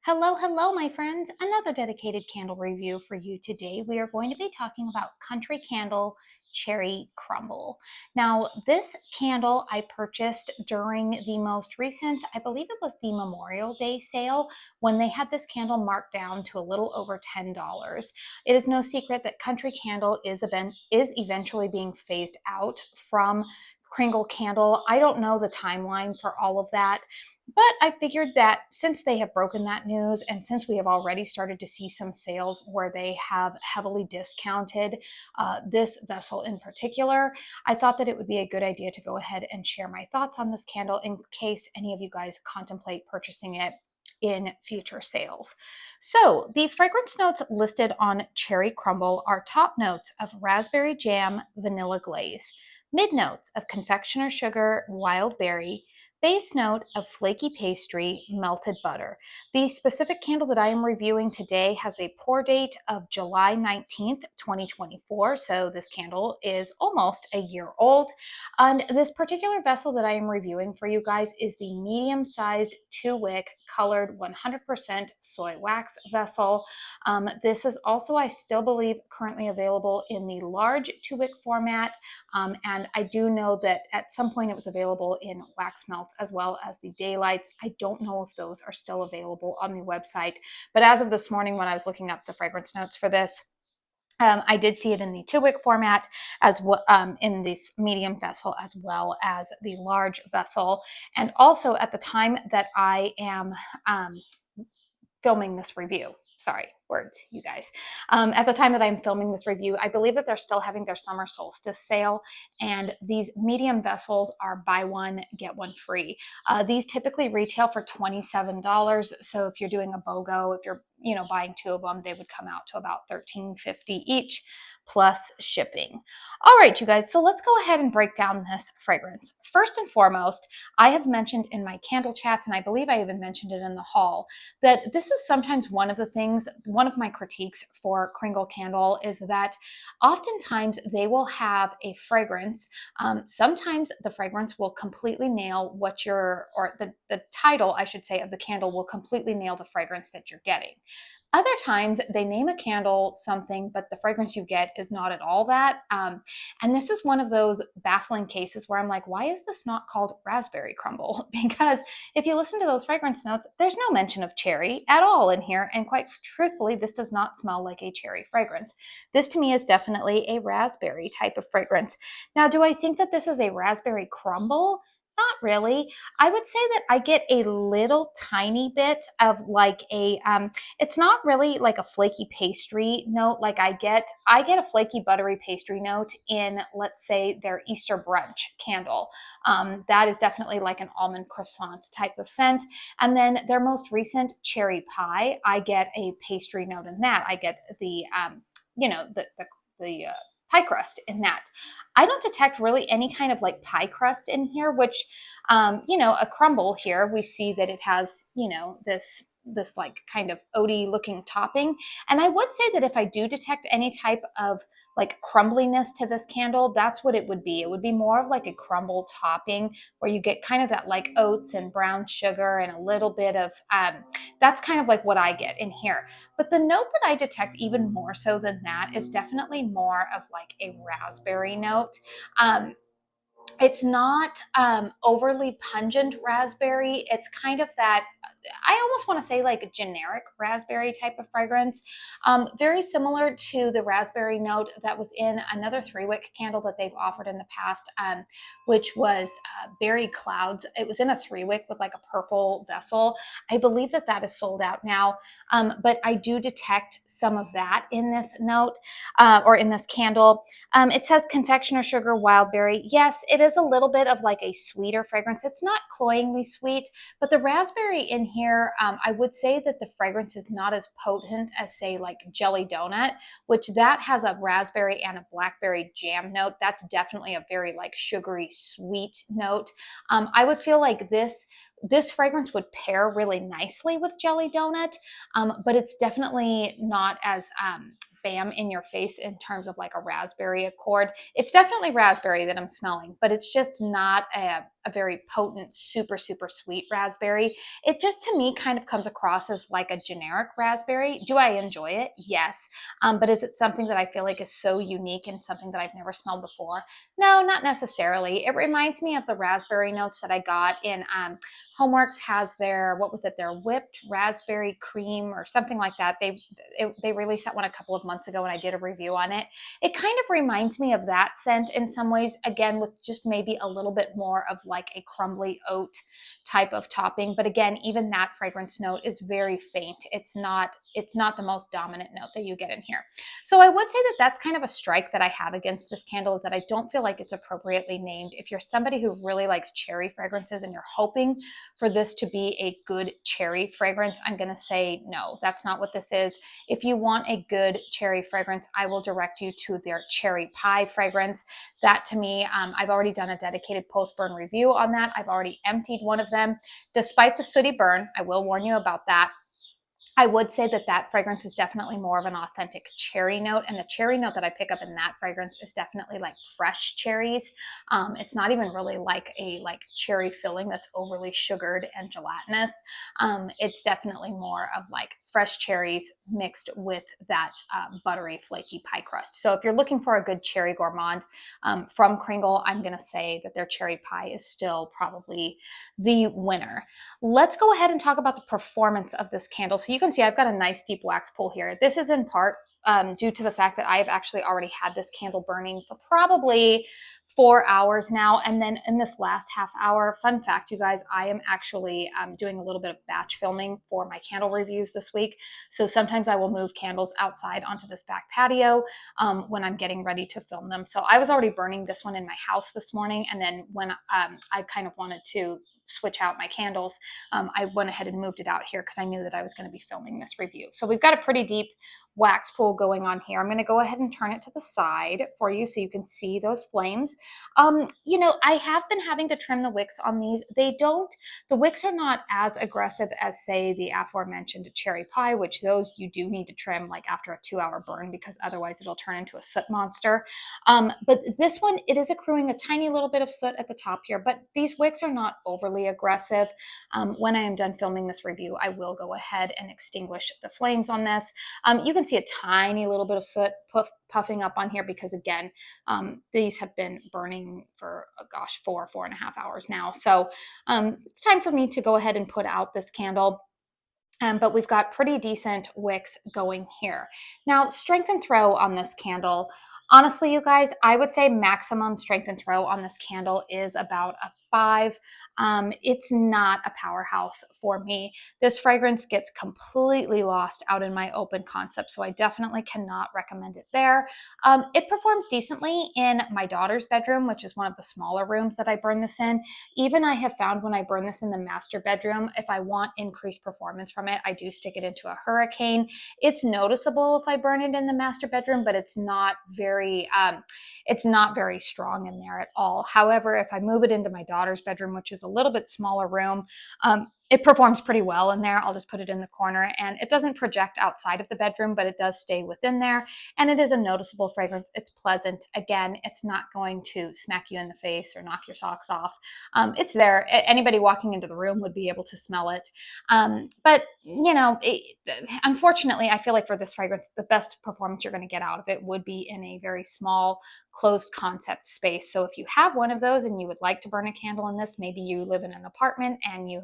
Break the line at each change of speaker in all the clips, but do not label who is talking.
Hello, hello, my friends. Another dedicated candle review for you today. We are going to be talking about Country Candle Cherry Crumble. Now, this candle I purchased during the most recent, I believe it was the Memorial Day sale, when they had this candle marked down to a little over $10. It is no secret that Country Candle is eventually being phased out from Kringle Candle. I don't know the timeline for all of that, but I figured that since they have broken that news and since we have already started to see some sales where they have heavily discounted this vessel in particular, I thought that it would be a good idea to go ahead and share my thoughts on this candle in case any of you guys contemplate purchasing it in future sales. So the fragrance notes listed on Cherry Crumble are top notes of raspberry jam, vanilla glaze, mid notes of confectioner sugar, wildberry, base note of flaky pastry, melted butter. The specific candle that I am reviewing today has a pour date of July 19th, 2024. So this candle is almost a year old. And this particular vessel that I am reviewing for you guys is the medium-sized 2-wick colored 100% soy wax vessel. This is also, I still believe, currently available in the large 2-wick format. And I do know that at some point it was available in wax melts as well as the daylights. I don't know if those are still available on the website, but as of this morning when I was looking up the fragrance notes for this, I did see it in the 2-wick format as well, in this medium vessel as well as the large vessel. And also at the time that I am filming this review, sorry, words, you guys. At the time that I'm filming this review, I believe that they're still having their summer solstice sale, and these medium vessels are buy one, get one free. These typically retail for $27. So if you're doing a BOGO, if you're buying two of them, they would come out to about $13.50 each plus shipping. All right, you guys, so let's go ahead and break down this fragrance. First and foremost, I have mentioned in my candle chats, and I believe I even mentioned it in the haul, that this is sometimes one of my critiques for Kringle Candle is that oftentimes they will have a fragrance. Sometimes the fragrance will completely nail the title, I should say, of the candle will completely nail the fragrance that you're getting. Other times they name a candle something, but the fragrance you get is not at all that. And this is one of those baffling cases where I'm like, why is this not called Raspberry Crumble? Because if you listen to those fragrance notes, there's no mention of cherry at all in here. And quite truthfully, this does not smell like a cherry fragrance. This to me is definitely a raspberry type of fragrance. Now, do I think that this is a raspberry crumble? Not really. I would say that I get a little tiny bit of like it's not really like a flaky pastry note. Like I get a flaky buttery pastry note in, let's say, their Easter brunch candle. That is definitely like an almond croissant type of scent. And then their most recent cherry pie, I get a pastry note in that. I get the the pie crust in that. I don't detect really any kind of like pie crust in here, which, a crumble here, we see that it has, this like kind of oaty looking topping. And I would say that if I do detect any type of like crumbliness to this candle, that's what it would be. It would be more of like a crumble topping where you get kind of that like oats and brown sugar and a little bit of, that's kind of like what I get in here. But the note that I detect even more so than that is definitely more of like a raspberry note. It's not overly pungent raspberry. It's kind of that, I almost want to say like a generic raspberry type of fragrance. Very similar to the raspberry note that was in another 3-wick candle that they've offered in the past, which was Berry Clouds. It was in a 3-wick with like a purple vessel. I believe that that is sold out now, but I do detect some of that in this note or in this candle. It says confectioner sugar, wildberry. Yes, it is a little bit of like a sweeter fragrance. It's not cloyingly sweet, but the raspberry in here, I would say that the fragrance is not as potent as, say, like Jelly Donut, which that has a raspberry and a blackberry jam note. That's definitely a very like sugary sweet note. I would feel like this fragrance would pair really nicely with Jelly Donut, but it's definitely not as bam in your face in terms of like a raspberry accord. It's definitely raspberry that I'm smelling, but it's just not a very potent, super, super sweet raspberry. It just to me kind of comes across as like a generic raspberry. Do I enjoy it? Yes. But is it something that I feel like is so unique and something that I've never smelled before? No, not necessarily. It reminds me of the raspberry notes that I got in Homeworks has their, what was it, their whipped raspberry cream or something like that. They released that one a couple of months ago and I did a review on it. It kind of reminds me of that scent in some ways, again, with just maybe a little bit more of like a crumbly oat type of topping. But again, even that fragrance note is very faint. It's not the most dominant note that you get in here. So I would say that that's kind of a strike that I have against this candle, is that I don't feel like it's appropriately named. If you're somebody who really likes cherry fragrances and you're hoping for this to be a good cherry fragrance, I'm going to say no, that's not what this is. If you want a good cherry fragrance, I will direct you to their cherry pie fragrance. That to me, I've already done a dedicated post-burn review on that. I've already emptied one of them. Despite the sooty burn, I will warn you about that. I would say that that fragrance is definitely more of an authentic cherry note, and the cherry note that I pick up in that fragrance is definitely like fresh cherries. It's not even really like a cherry filling that's overly sugared and gelatinous. It's definitely more of like fresh cherries mixed with that buttery, flaky pie crust. So if you're looking for a good cherry gourmand from Kringle, I'm going to say that their cherry pie is still probably the winner. Let's go ahead and talk about the performance of this candle. So you can see I've got a nice deep wax pull here. This is in part due to the fact that I have actually already had this candle burning for probably 4 hours now. And then in this last half hour, fun fact, you guys, I am actually doing a little bit of batch filming for my candle reviews this week. So sometimes I will move candles outside onto this back patio when I'm getting ready to film them. So I was already burning this one in my house this morning. And then when I kind of wanted to switch out my candles, I went ahead and moved it out here because I knew that I was going to be filming this review. So we've got a pretty deep wax pool going on here. I'm going to go ahead and turn it to the side for you so you can see those flames. You know, I have been having to trim the wicks on these. The wicks are not as aggressive as, say, the aforementioned cherry pie, which those you do need to trim like after a 2-hour burn because otherwise it'll turn into a soot monster. But this one, it is accruing a tiny little bit of soot at the top here, but these wicks are not overly aggressive. When I am done filming this review, I will go ahead and extinguish the flames on this. You can see a tiny little bit of soot puffing up on here because, again, these have been burning for, 4.5 hours now. So it's time for me to go ahead and put out this candle. But we've got pretty decent wicks going here. Now, strength and throw on this candle. Honestly, you guys, I would say maximum strength and throw on this candle is about a 5. It's not a powerhouse for me. This fragrance gets completely lost out in my open concept, so I definitely cannot recommend it there. It performs decently in my daughter's bedroom, which is one of the smaller rooms that I burn this in. Even I have found when I burn this in the master bedroom, if I want increased performance from it, I do stick it into a hurricane. It's noticeable if I burn it in the master bedroom, but it's not very strong in there at all. However, if I move it into my daughter's bedroom, which is a little bit smaller room, it performs pretty well in there. I'll just put it in the corner, and it doesn't project outside of the bedroom, but it does stay within there. And it is a noticeable fragrance. It's pleasant. Again, it's not going to smack you in the face or knock your socks off. It's there. Anybody walking into the room would be able to smell it. But, you know, unfortunately, I feel like for this fragrance, the best performance you're going to get out of it would be in a very small, closed concept space. So if you have one of those and you would like to burn a candle in this, maybe you live in an apartment and you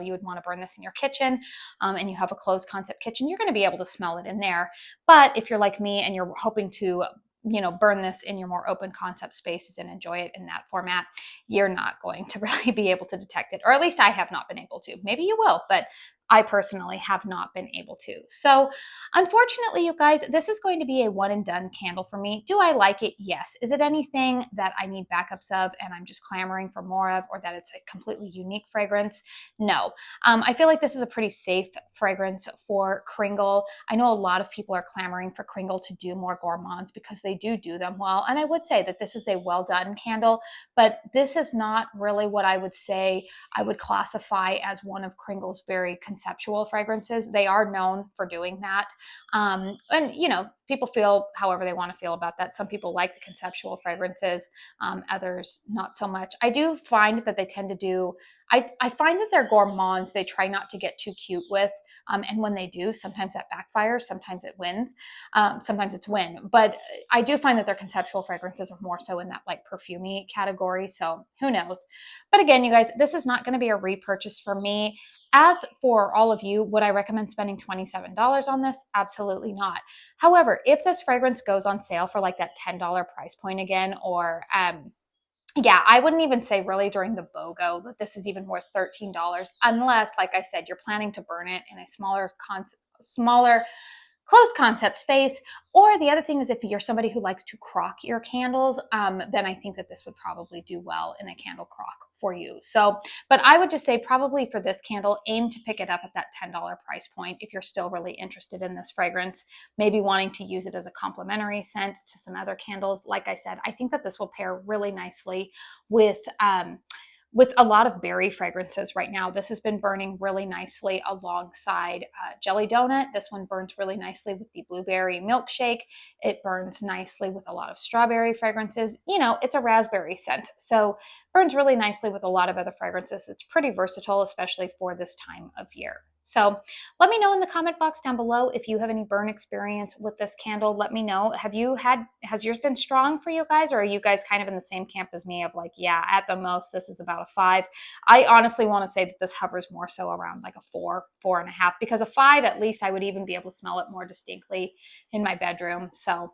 would want to burn this in your kitchen, and you have a closed concept kitchen, you're going to be able to smell it in there. But if you're like me and you're hoping to burn this in your more open concept spaces and enjoy it in that format, you're not going to really be able to detect it. Or at least I have not been able to. Maybe you will, but I personally have not been able to. So unfortunately, you guys, this is going to be a one and done candle for me. Do I like it? Yes. Is it anything that I need backups of and I'm just clamoring for more of, or that it's a completely unique fragrance? No. I feel like this is a pretty safe fragrance for Kringle. I know a lot of people are clamoring for Kringle to do more gourmands because they do them well. And I would say that this is a well done candle, but this is not really what I would say I would classify as one of Kringle's very consistent conceptual fragrances. They are known for doing that. And, you know, people feel however they want to feel about that. Some people like the conceptual fragrances, others not so much. I do find that they tend to do, I find that they're gourmands. They try not to get too cute with, and when they do, sometimes that backfires, sometimes it wins, sometimes it's win. But I do find that their conceptual fragrances are more so in that like perfumey category. So who knows? But again, you guys, this is not going to be a repurchase for me. As for all of you, would I recommend spending $27 on this? Absolutely not. However, if this fragrance goes on sale for like that $10 price point again, or yeah, I wouldn't even say really during the BOGO that this is even worth $13, unless, like I said, you're planning to burn it in a smaller closed concept space. Or the other thing is, if you're somebody who likes to crock your candles, then I think that this would probably do well in a candle crock for you. So, but I would just say probably for this candle, aim to pick it up at that $10 price point if you're still really interested in this fragrance, maybe wanting to use it as a complementary scent to some other candles. Like I said, I think that this will pair really nicely with a lot of berry fragrances right now. This has been burning really nicely alongside Jelly Donut. This one burns really nicely with the blueberry milkshake. It burns nicely with a lot of strawberry fragrances. You know, it's a raspberry scent, so burns really nicely with a lot of other fragrances. It's pretty versatile, especially for this time of year. So let me know in the comment box down below if you have any burn experience with this candle. Let me know. Has yours been strong for you guys, or are you guys kind of in the same camp as me of like, yeah, at the most, this is about a 5. I honestly want to say that this hovers more so around like a 4, 4.5, because a 5, at least I would even be able to smell it more distinctly in my bedroom. So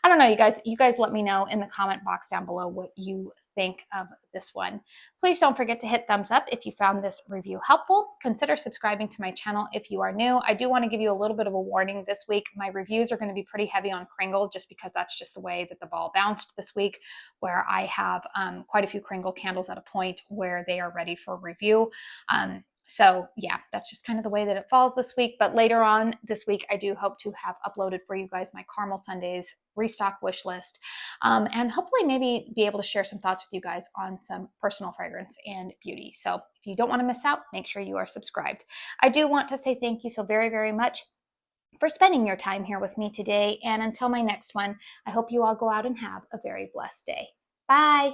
I don't know, you guys let me know in the comment box down below what you think of this one. Please don't forget to hit thumbs up if you found this review helpful. Consider subscribing to my channel if you are new. I do want to give you a little bit of a warning this week. My reviews are going to be pretty heavy on Kringle, just because that's just the way that the ball bounced this week, where I have quite a few Kringle candles at a point where they are ready for review. So yeah, that's just kind of the way that it falls this week. But later on this week, I do hope to have uploaded for you guys my Caramel Sundays restock wish list, and hopefully maybe be able to share some thoughts with you guys on some personal fragrance and beauty. So if you don't want to miss out, make sure you are subscribed. I do want to say thank you so very, very much for spending your time here with me today. And until my next one, I hope you all go out and have a very blessed day. Bye.